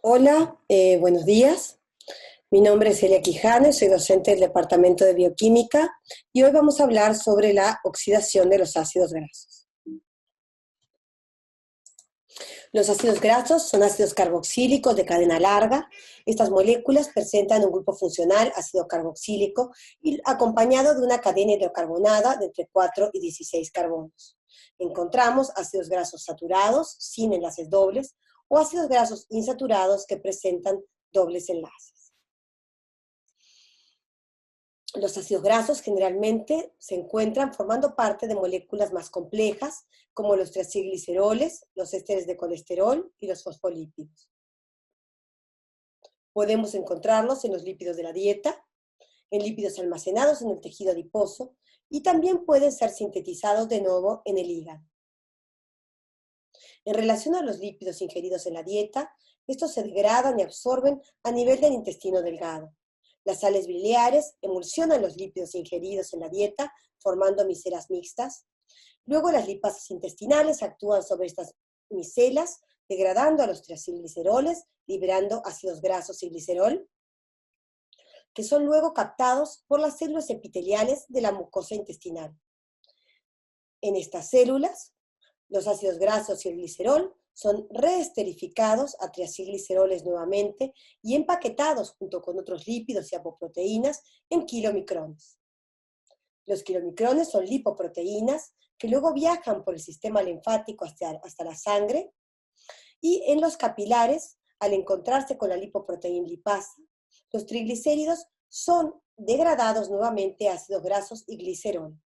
Hola, buenos días. Mi nombre es Celia Quijano, soy docente del Departamento de Bioquímica y hoy vamos a hablar sobre la oxidación de los ácidos grasos. Los ácidos grasos son ácidos carboxílicos de cadena larga. Estas moléculas presentan un grupo funcional ácido carboxílico y acompañado de una cadena hidrocarbonada de entre 4 y 16 carbonos. Encontramos ácidos grasos saturados sin enlaces dobles o ácidos grasos insaturados que presentan dobles enlaces. Los ácidos grasos generalmente se encuentran formando parte de moléculas más complejas, como los triacilgliceroles, los ésteres de colesterol y los fosfolípidos. Podemos encontrarlos en los lípidos de la dieta, en lípidos almacenados en el tejido adiposo, y también pueden ser sintetizados de nuevo en el hígado. En relación a los lípidos ingeridos en la dieta, estos se degradan y absorben a nivel del intestino delgado. Las sales biliares emulsionan los lípidos ingeridos en la dieta, formando micelas mixtas. Luego las lipasas intestinales actúan sobre estas micelas, degradando a los triacilgliceroles, liberando ácidos grasos y glicerol, que son luego captados por las células epiteliales de la mucosa intestinal. En estas células, los ácidos grasos y el glicerol son reesterificados a triacilgliceroles nuevamente y empaquetados junto con otros lípidos y apoproteínas en kilomicrones. Los kilomicrones son lipoproteínas que luego viajan por el sistema linfático hasta la sangre, y en los capilares, al encontrarse con la lipoproteína lipasa, los triglicéridos son degradados nuevamente a ácidos grasos y glicerol.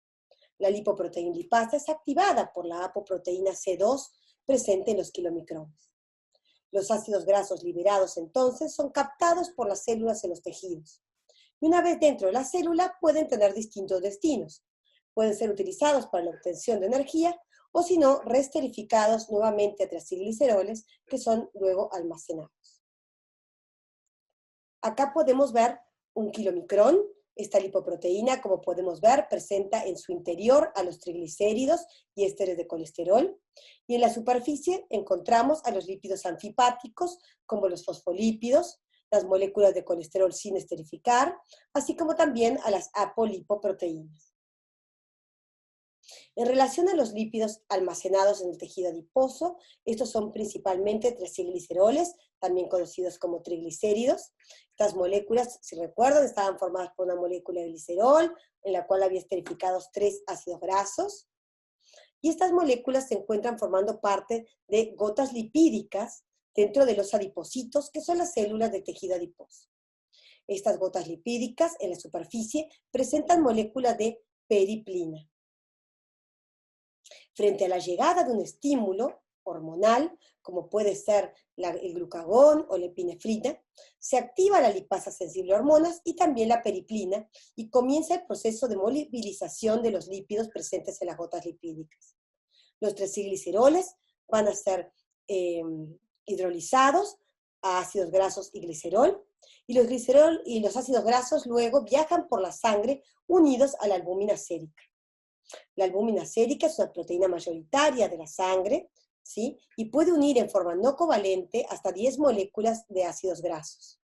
La lipoproteína lipasa es activada por la apoproteína C2 presente en los kilomicrones. Los ácidos grasos liberados entonces son captados por las células en los tejidos. Y una vez dentro de la célula pueden tener distintos destinos. Pueden ser utilizados para la obtención de energía o si no, reesterificados nuevamente a triacilgliceroles que son luego almacenados. Acá podemos ver un kilomicrón. Esta lipoproteína, como podemos ver, presenta en su interior a los triglicéridos y ésteres de colesterol, y en la superficie encontramos a los lípidos anfipáticos, como los fosfolípidos, las moléculas de colesterol sin esterificar, así como también a las apolipoproteínas. En relación a los lípidos almacenados en el tejido adiposo, estos son principalmente triacilgliceroles, también conocidos como triglicéridos. Estas moléculas, si recuerdan, estaban formadas por una molécula de glicerol, en la cual había esterificados 3 ácidos grasos. Y estas moléculas se encuentran formando parte de gotas lipídicas dentro de los adipocitos, que son las células del tejido adiposo. Estas gotas lipídicas en la superficie presentan moléculas de periplina. Frente a la llegada de un estímulo hormonal, como puede ser el glucagón o la epinefrina, se activa la lipasa sensible a hormonas y también la periplina, y comienza el proceso de movilización de los lípidos presentes en las gotas lipídicas. Los triacilgliceroles van a ser hidrolizados a ácidos grasos y glicerol, y los glicerol y los ácidos grasos luego viajan por la sangre unidos a la albúmina sérica. La albúmina sérica es una proteína mayoritaria de la sangre, ¿sí? Y puede unir en forma no covalente hasta 10 moléculas de ácidos grasos.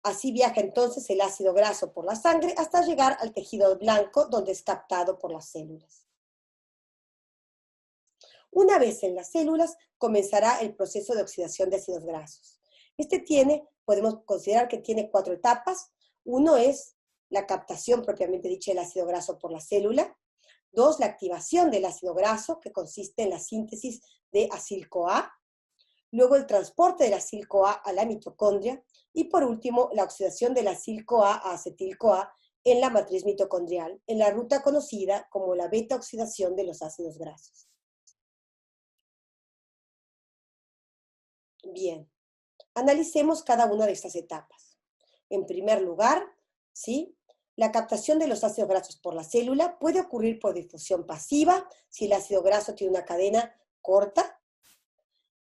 Así viaja entonces el ácido graso por la sangre hasta llegar al tejido blanco, donde es captado por las células. Una vez en las células, comenzará el proceso de oxidación de ácidos grasos. Podemos considerar que tiene 4 etapas. Uno es la captación propiamente dicha del ácido graso por la célula. 2, la activación del ácido graso, que consiste en la síntesis de acil-CoA. Luego el transporte del acil-CoA a la mitocondria. Y por último, la oxidación del acil-CoA a acetil-CoA en la matriz mitocondrial, en la ruta conocida como la beta-oxidación de los ácidos grasos. Bien, analicemos cada una de estas etapas. En primer lugar, ¿sí?, la captación de los ácidos grasos por la célula puede ocurrir por difusión pasiva, si el ácido graso tiene una cadena corta,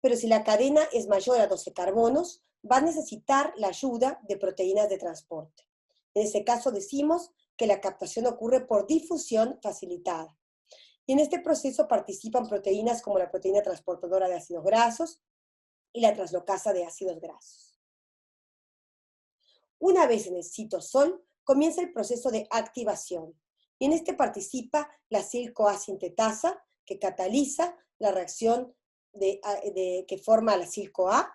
pero si la cadena es mayor a 12 carbonos, va a necesitar la ayuda de proteínas de transporte. En ese caso decimos que la captación ocurre por difusión facilitada. Y en este proceso participan proteínas como la proteína transportadora de ácidos grasos, y la translocasa de ácidos grasos. Una vez en el citosol, comienza el proceso de activación, y en este participa la acil-CoA sintetasa, que cataliza la reacción que forma la acil-CoA,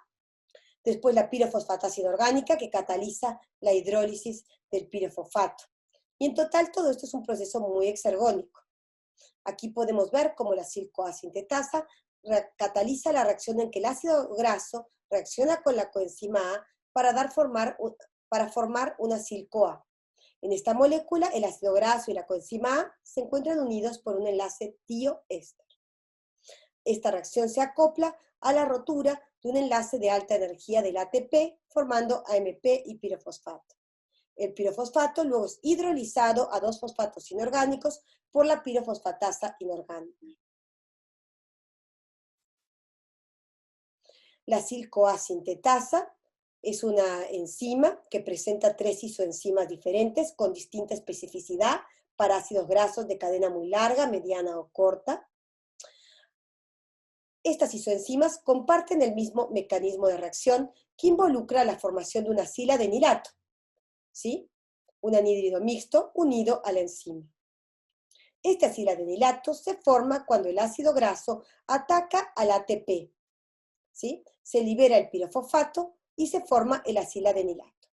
después la pirofosfatasa inorgánica, que cataliza la hidrólisis del pirofosfato. Y en total todo esto es un proceso muy exergónico. Aquí podemos ver cómo la acil-CoA sintetasa cataliza la reacción en que el ácido graso reacciona con la coenzima A para formar una acil-CoA. En esta molécula, el ácido graso y la coenzima A se encuentran unidos por un enlace tioéster. Esta reacción se acopla a la rotura de un enlace de alta energía del ATP, formando AMP y pirofosfato. El pirofosfato luego es hidrolizado a 2 fosfatos inorgánicos por la pirofosfatasa inorgánica. La acil-CoA sintetasa es una enzima que presenta 3 isoenzimas diferentes con distinta especificidad para ácidos grasos de cadena muy larga, mediana o corta. Estas isoenzimas comparten el mismo mecanismo de reacción que involucra la formación de una siladenilato, ¿sí? Un anhídrido mixto unido a la enzima. Este aciladenilato se forma cuando el ácido graso ataca al ATP, ¿sí? Se libera el pirofosfato y se forma el aciladenilato.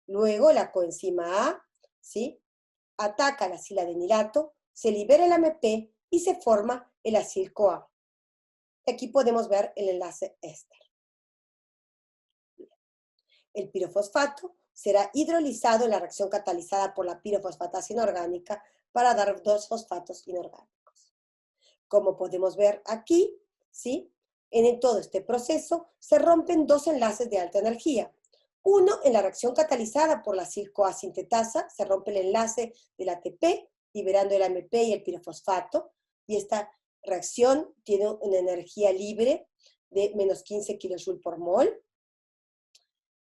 Luego la coenzima A, ¿sí? Ataca al aciladenilato, se libera el AMP y se forma el acil-CoA. Aquí podemos ver el enlace éster. El pirofosfato será hidrolizado en la reacción catalizada por la pirofosfatasa inorgánica para dar 2 fosfatos inorgánicos. Como podemos ver aquí, ¿sí? En todo este proceso se rompen 2 enlaces de alta energía. Uno, en la reacción catalizada por la acil-CoA sintetasa, se rompe el enlace del ATP, liberando el AMP y el pirofosfato, y esta reacción tiene una energía libre de menos 15 kJ por mol.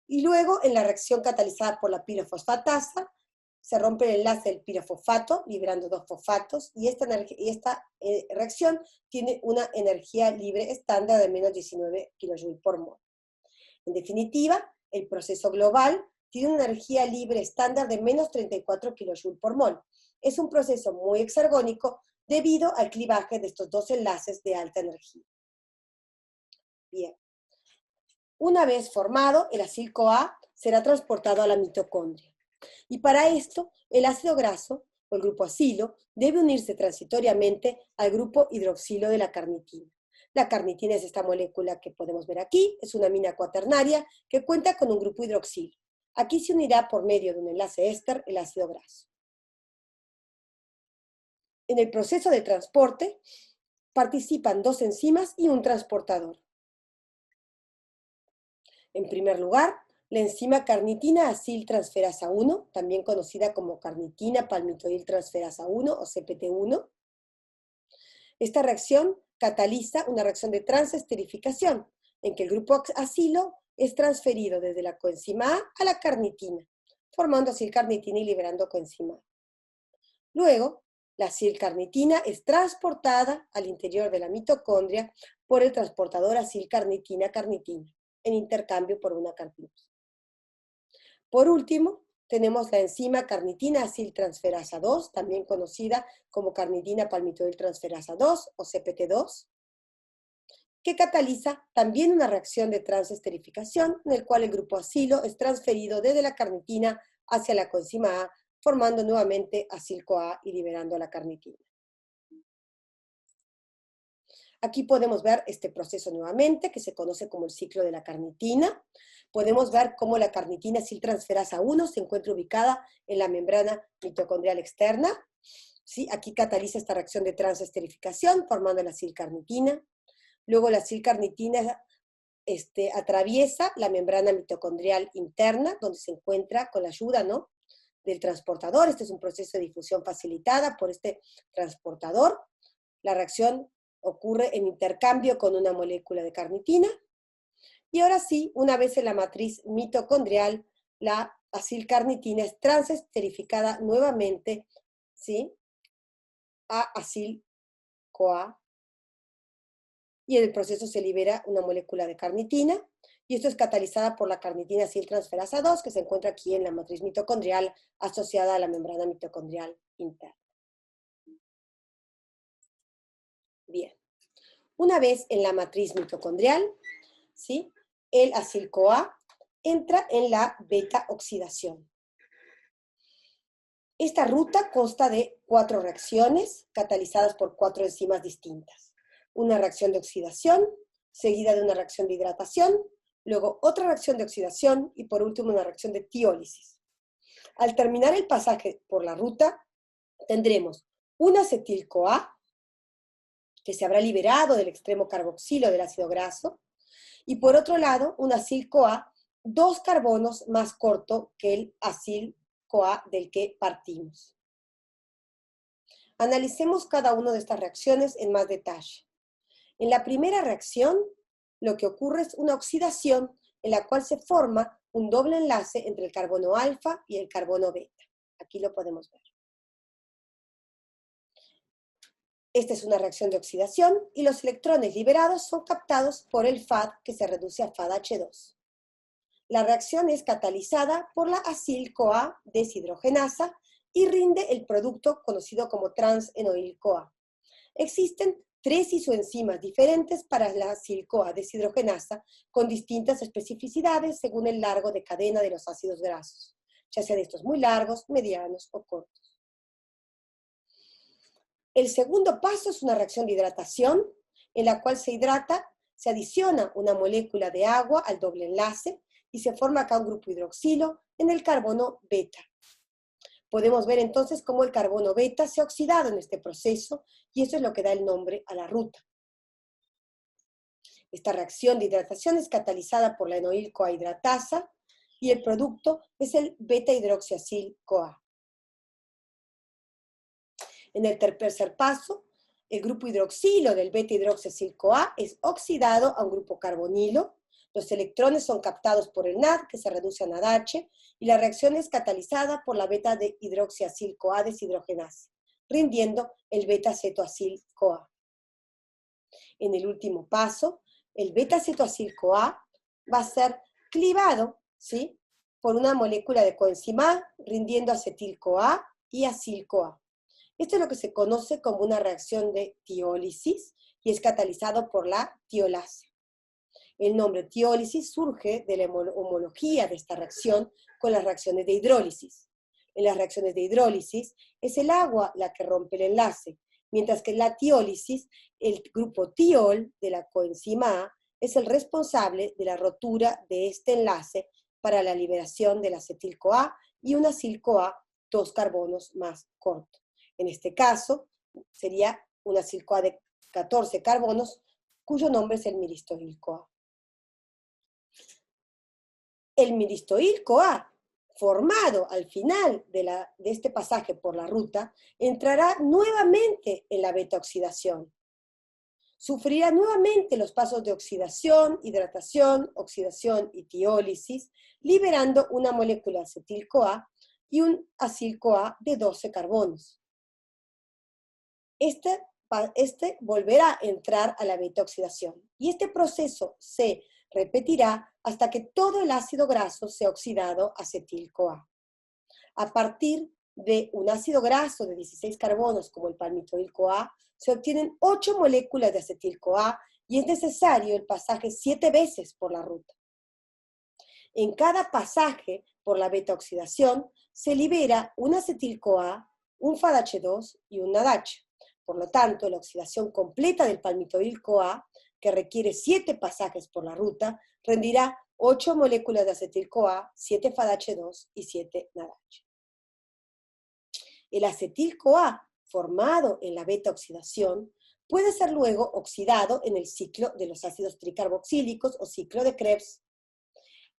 Y luego, en la reacción catalizada por la pirofosfatasa, se rompe el enlace del pirofosfato, liberando 2 fosfatos, y esta reacción tiene una energía libre estándar de menos 19 kJ por mol. En definitiva, el proceso global tiene una energía libre estándar de menos 34 kJ por mol. Es un proceso muy exergónico debido al clivaje de estos 2 enlaces de alta energía. Bien. Una vez formado, el acil-CoA será transportado a la mitocondria. Y para esto, el ácido graso, o el grupo acilo, debe unirse transitoriamente al grupo hidroxilo de la carnitina. La carnitina es esta molécula que podemos ver aquí, es una amina cuaternaria que cuenta con un grupo hidroxilo. Aquí se unirá por medio de un enlace éster el ácido graso. En el proceso de transporte participan 2 enzimas y un transportador. En primer lugar, la enzima carnitina aciltransferasa 1, también conocida como carnitina palmitoiltransferasa 1 o CPT1. Esta reacción cataliza una reacción de transesterificación, en que el grupo acilo es transferido desde la coenzima A la carnitina, formando acilcarnitina y liberando coenzima A. Luego, la acilcarnitina es transportada al interior de la mitocondria por el transportador acilcarnitina-carnitina, en intercambio por una carnitina. Por último, tenemos la enzima carnitina aciltransferasa 2, también conocida como carnitina palmitoiltransferasa 2 o CPT2, que cataliza también una reacción de transesterificación en el cual el grupo acilo es transferido desde la carnitina hacia la coenzima A, formando nuevamente acil-CoA y liberando la carnitina. Aquí podemos ver este proceso nuevamente, que se conoce como el ciclo de la carnitina. Podemos ver cómo la carnitina aciltransferasa 1 se encuentra ubicada en la membrana mitocondrial externa. ¿Sí? Aquí cataliza esta reacción de transesterificación, formando la acilcarnitina. Luego la acilcarnitina atraviesa la membrana mitocondrial interna, donde se encuentra con la ayuda, ¿no?, del transportador. Este es un proceso de difusión facilitada por este transportador. La reacción ocurre en intercambio con una molécula de carnitina. Y ahora sí, una vez en la matriz mitocondrial, la acilcarnitina es transesterificada nuevamente, ¿sí?, a acil-CoA y en el proceso se libera una molécula de carnitina, y esto es catalizada por la carnitina aciltransferasa 2, que se encuentra aquí en la matriz mitocondrial asociada a la membrana mitocondrial interna. Bien, una vez en la matriz mitocondrial, ¿sí?, el acil-CoA entra en la beta-oxidación. Esta ruta consta de 4 reacciones catalizadas por 4 enzimas distintas. Una reacción de oxidación, seguida de una reacción de hidratación, luego otra reacción de oxidación y por último una reacción de tiólisis. Al terminar el pasaje por la ruta, tendremos un acetil-CoA, que se habrá liberado del extremo carboxilo del ácido graso, y por otro lado, un acil-CoA 2 carbonos más corto que el acil-CoA del que partimos. Analicemos cada una de estas reacciones en más detalle. En la primera reacción, lo que ocurre es una oxidación en la cual se forma un doble enlace entre el carbono alfa y el carbono beta. Aquí lo podemos ver. Esta es una reacción de oxidación y los electrones liberados son captados por el FAD, que se reduce a FADH2. La reacción es catalizada por la acil-CoA deshidrogenasa y rinde el producto conocido como trans-enoil-CoA. Existen 3 isoenzimas diferentes para la acil-CoA deshidrogenasa con distintas especificidades según el largo de cadena de los ácidos grasos, ya sean estos muy largos, medianos o cortos. El segundo paso es una reacción de hidratación, en la cual se adiciona una molécula de agua al doble enlace y se forma acá un grupo hidroxilo en el carbono beta. Podemos ver entonces cómo el carbono beta se ha oxidado en este proceso y eso es lo que da el nombre a la ruta. Esta reacción de hidratación es catalizada por la enoil-CoA hidratasa y el producto es el beta-hidroxiacil-CoA. En el tercer paso, el grupo hidroxilo del beta-hidroxiacil-CoA es oxidado a un grupo carbonilo, los electrones son captados por el NAD, que se reduce a NADH, y la reacción es catalizada por la beta-hidroxiacil-CoA deshidrogenasa, rindiendo el beta-cetoacil-CoA. En el último paso, el beta-cetoacil-CoA va a ser clivado, ¿sí?, por una molécula de coenzima A, rindiendo acetil-CoA y acil-CoA. Esto es lo que se conoce como una reacción de tiólisis y es catalizado por la tiolasa. El nombre tiólisis surge de la homología de esta reacción con las reacciones de hidrólisis. En las reacciones de hidrólisis es el agua la que rompe el enlace, mientras que en la tiólisis el grupo tiol de la coenzima A es el responsable de la rotura de este enlace para la liberación del acetil-CoA y un acil-CoA 2 carbonos más corto. En este caso, sería un acil-CoA de 14 carbonos, cuyo nombre es el miristoil-CoA. El miristoil-CoA, formado al final de este pasaje por la ruta, entrará nuevamente en la beta-oxidación. Sufrirá nuevamente los pasos de oxidación, hidratación, oxidación y tiólisis, liberando una molécula de acetil-CoA y un acil-CoA de 12 carbonos. Este volverá a entrar a la beta-oxidación y este proceso se repetirá hasta que todo el ácido graso sea oxidado a acetil-CoA. A partir de un ácido graso de 16 carbonos como el palmitoil-CoA, se obtienen 8 moléculas de acetil-CoA y es necesario el pasaje 7 veces por la ruta. En cada pasaje por la beta-oxidación se libera un acetil-CoA, un FADH2 y un NADH. Por lo tanto, la oxidación completa del palmitoil-CoA, que requiere 7 pasajes por la ruta, rendirá 8 moléculas de acetil-CoA, 7 FADH2 y 7 NADH. El acetil-CoA, formado en la beta-oxidación, puede ser luego oxidado en el ciclo de los ácidos tricarboxílicos o ciclo de Krebs.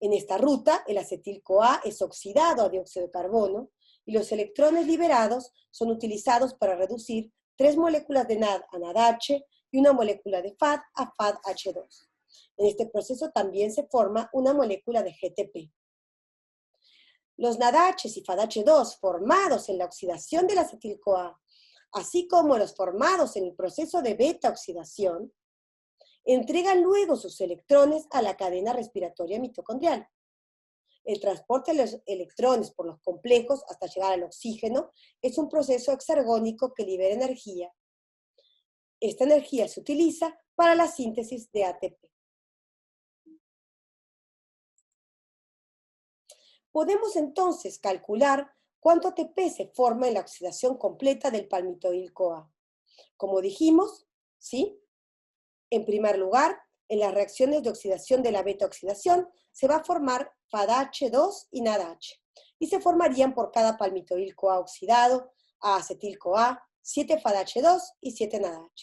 En esta ruta, el acetil-CoA es oxidado a dióxido de carbono y los electrones liberados son utilizados para reducir 3 moléculas de NAD a NADH y una molécula de FAD a FADH2. En este proceso también se forma una molécula de GTP. Los NADH y FADH2 formados en la oxidación del acetil-CoA, así como los formados en el proceso de beta-oxidación, Entregan luego sus electrones a la cadena respiratoria mitocondrial. El transporte de los electrones por los complejos hasta llegar al oxígeno es un proceso exergónico que libera energía. Esta energía se utiliza para la síntesis de ATP. Podemos entonces calcular cuánto ATP se forma en la oxidación completa del palmitoil-CoA. Como dijimos, ¿sí? En primer lugar, en las reacciones de oxidación de la beta-oxidación se va a formar FADH2 y NADH, y se formarían por cada palmitoil-CoA oxidado a acetil-CoA, 7 FADH2 y 7 NADH.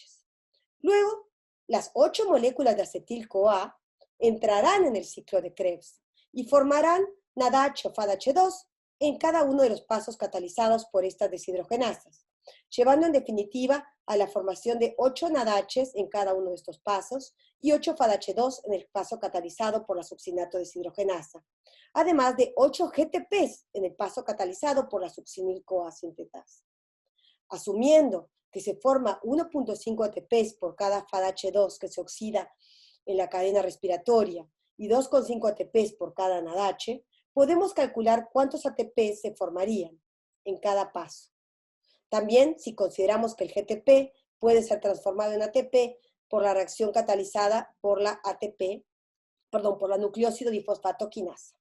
Luego, las 8 moléculas de acetil-CoA entrarán en el ciclo de Krebs y formarán NADH o FADH2 en cada uno de los pasos catalizados por estas deshidrogenasas, llevando en definitiva a la formación de 8 NADHs en cada uno de estos pasos y 8 FADH2 en el paso catalizado por la succinato deshidrogenasa, además de 8 GTPs en el paso catalizado por la succinil-CoA sintetasa. Asumiendo que se forma 1.5 ATPs por cada FADH2 que se oxida en la cadena respiratoria y 2.5 ATPs por cada NADH, podemos calcular cuántos ATPs se formarían en cada paso. También, si consideramos que el GTP puede ser transformado en ATP por la reacción catalizada por la por la nucleósido difosfato quinasa.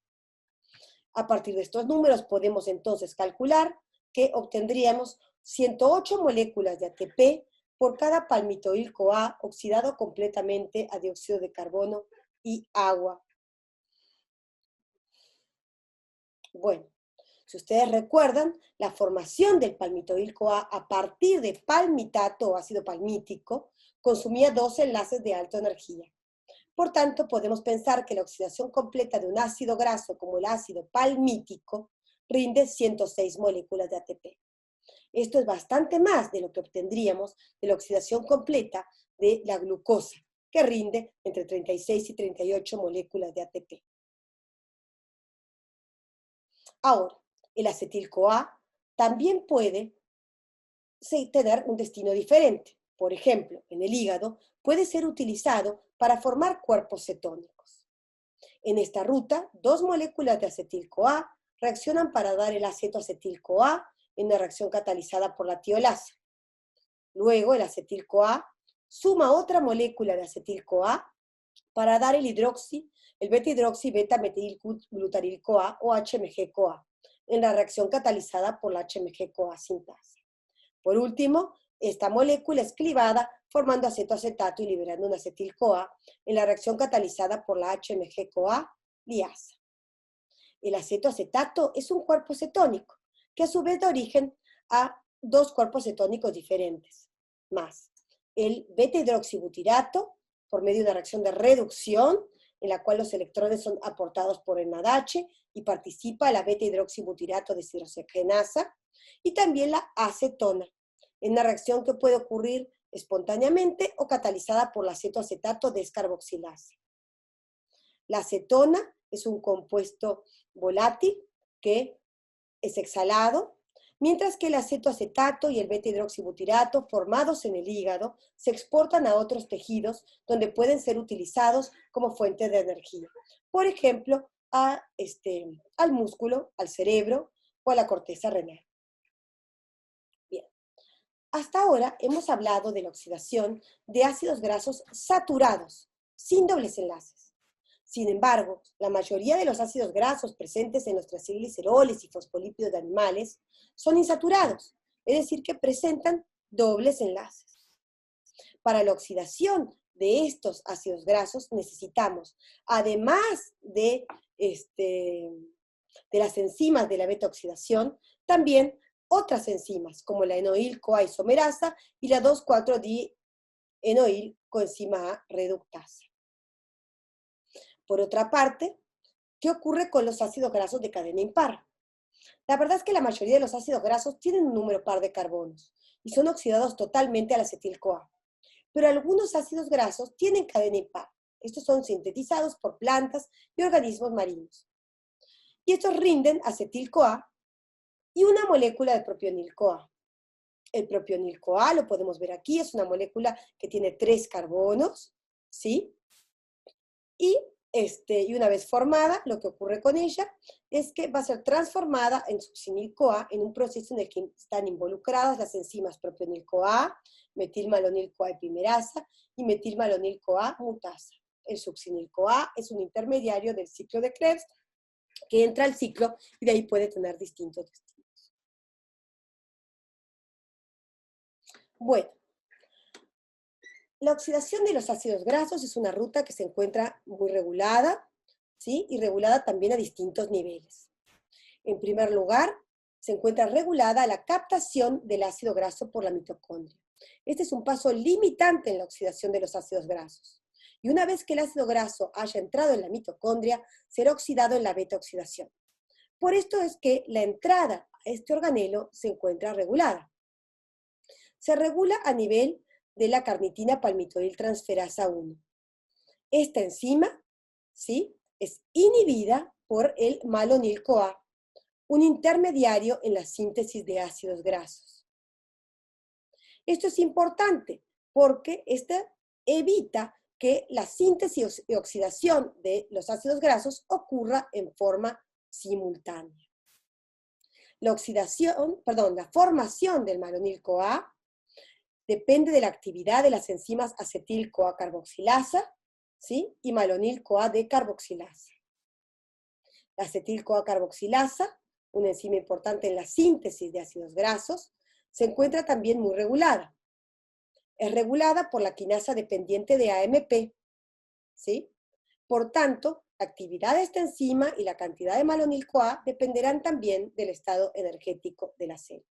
A partir de estos números podemos entonces calcular que obtendríamos 108 moléculas de ATP por cada palmitoil-CoA oxidado completamente a dióxido de carbono y agua. Bueno, si ustedes recuerdan, la formación del palmitoil-CoA a partir de palmitato o ácido palmítico consumía 2 enlaces de alta energía. Por tanto, podemos pensar que la oxidación completa de un ácido graso como el ácido palmítico rinde 106 moléculas de ATP. Esto es bastante más de lo que obtendríamos de la oxidación completa de la glucosa, que rinde entre 36 y 38 moléculas de ATP. Ahora, el acetil-CoA también puede tener un destino diferente. Por ejemplo, en el hígado puede ser utilizado para formar cuerpos cetónicos. En esta ruta, 2 moléculas de acetil-CoA reaccionan para dar el acetoacetil-CoA en una reacción catalizada por la tiolasa. Luego, el acetil-CoA suma otra molécula de acetil-CoA para dar el beta-hidroxi beta-metilglutaril-CoA o HMG-CoA en la reacción catalizada por la HMG-CoA sintasa. Por último, esta molécula es clivada formando acetoacetato y liberando un acetil-CoA en la reacción catalizada por la HMG-CoA liasa. El acetoacetato es un cuerpo cetónico que a su vez da origen a 2 cuerpos cetónicos diferentes, más el beta-hidroxibutirato por medio de una reacción de reducción en la cual los electrones son aportados por el NADH y participa la beta-hidroxibutirato deshidrogenasa, y también la acetona, en una reacción que puede ocurrir espontáneamente o catalizada por la acetoacetato descarboxilasa. La acetona es un compuesto volátil que es exhalado, mientras que el acetoacetato y el beta-hidroxibutirato formados en el hígado se exportan a otros tejidos donde pueden ser utilizados como fuente de energía. Por ejemplo, al músculo, al cerebro o a la corteza renal. Bien. Hasta ahora hemos hablado de la oxidación de ácidos grasos saturados, sin dobles enlaces. Sin embargo, la mayoría de los ácidos grasos presentes en los triacilgliceroles y fosfolípidos de animales son insaturados, es decir, que presentan dobles enlaces. Para la oxidación de estos ácidos grasos necesitamos, además de las enzimas de la beta-oxidación, también otras enzimas, como la enoil-CoA isomerasa y la 2,4-di-enoil-coenzima A reductasa. Por otra parte, ¿qué ocurre con los ácidos grasos de cadena impar? La verdad es que la mayoría de los ácidos grasos tienen un número par de carbonos y son oxidados totalmente al acetil-CoA. Pero algunos ácidos grasos tienen cadena impar. Estos son sintetizados por plantas y organismos marinos. Y estos rinden acetil-CoA y una molécula de propionil-CoA. El propionil-CoA, lo podemos ver aquí, es una molécula que tiene 3 carbonos ¿sí? Y una vez formada, lo que ocurre con ella es que va a ser transformada en succinil-CoA en un proceso en el que están involucradas las enzimas propionil-CoA, metilmalonil-CoA epimerasa y metilmalonil-CoA mutasa. El succinil-CoA es un intermediario del ciclo de Krebs que entra al ciclo y de ahí puede tener distintos destinos. Bueno, la oxidación de los ácidos grasos es una ruta que se encuentra muy regulada, ¿sí? Y regulada también a distintos niveles. En primer lugar, se encuentra regulada la captación del ácido graso por la mitocondria. Este es un paso limitante en la oxidación de los ácidos grasos. Y una vez que el ácido graso haya entrado en la mitocondria, será oxidado en la beta-oxidación. Por esto es que la entrada a este organelo se encuentra regulada. Se regula a nivel de la carnitina palmitoiltransferasa 1. Esta enzima, ¿sí?, es inhibida por el malonil-CoA, un intermediario en la síntesis de ácidos grasos. Esto es importante porque evita que la síntesis y oxidación de los ácidos grasos ocurra en forma simultánea. La formación del malonil-CoA depende de la actividad de las enzimas acetil-CoA carboxilasa, ¿sí?, y malonil-CoA decarboxilasa. La acetil-CoA carboxilasa, una enzima importante en la síntesis de ácidos grasos, se encuentra también muy regulada. Es regulada por la quinasa dependiente de AMP, ¿sí? Por tanto, la actividad de esta enzima y la cantidad de malonil-CoA dependerán también del estado energético de la célula.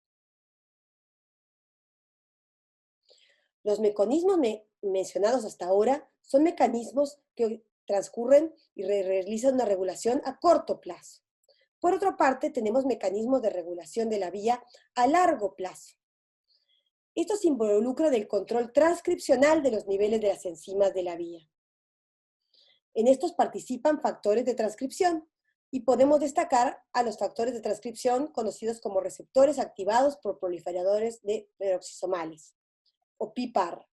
Los mecanismos mencionados hasta ahora son mecanismos que transcurren y realizan una regulación a corto plazo. Por otra parte, tenemos mecanismos de regulación de la vía a largo plazo. Esto se involucra del control transcripcional de los niveles de las enzimas de la vía. En estos participan factores de transcripción y podemos destacar a los factores de transcripción conocidos como receptores activados por proliferadores de peroxisomales, o PIPAR.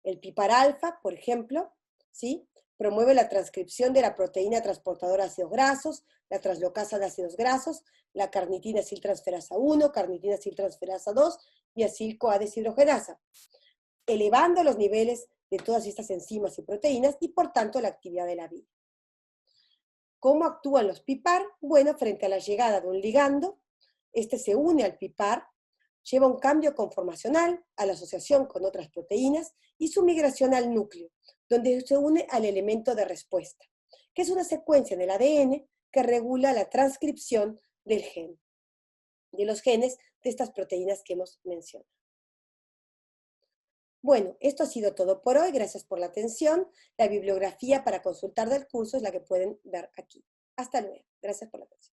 El PIPAR-alfa, por ejemplo, ¿sí?, promueve la transcripción de la proteína transportadora de ácidos grasos, la translocasa de ácidos grasos, la carnitina aciltransferasa 1, carnitina aciltransferasa 2 y acil-CoA deshidrogenasa, elevando los niveles de todas estas enzimas y proteínas y por tanto la actividad de la vía. ¿Cómo actúan los PIPAR? Bueno, frente a la llegada de un ligando, este se une al PIPAR, lleva un cambio conformacional a la asociación con otras proteínas y su migración al núcleo, donde se une al elemento de respuesta, que es una secuencia en el ADN que regula la transcripción del gen, de los genes de estas proteínas que hemos mencionado. Bueno, esto ha sido todo por hoy. Gracias por la atención. La bibliografía para consultar del curso es la que pueden ver aquí. Hasta luego. Gracias por la atención.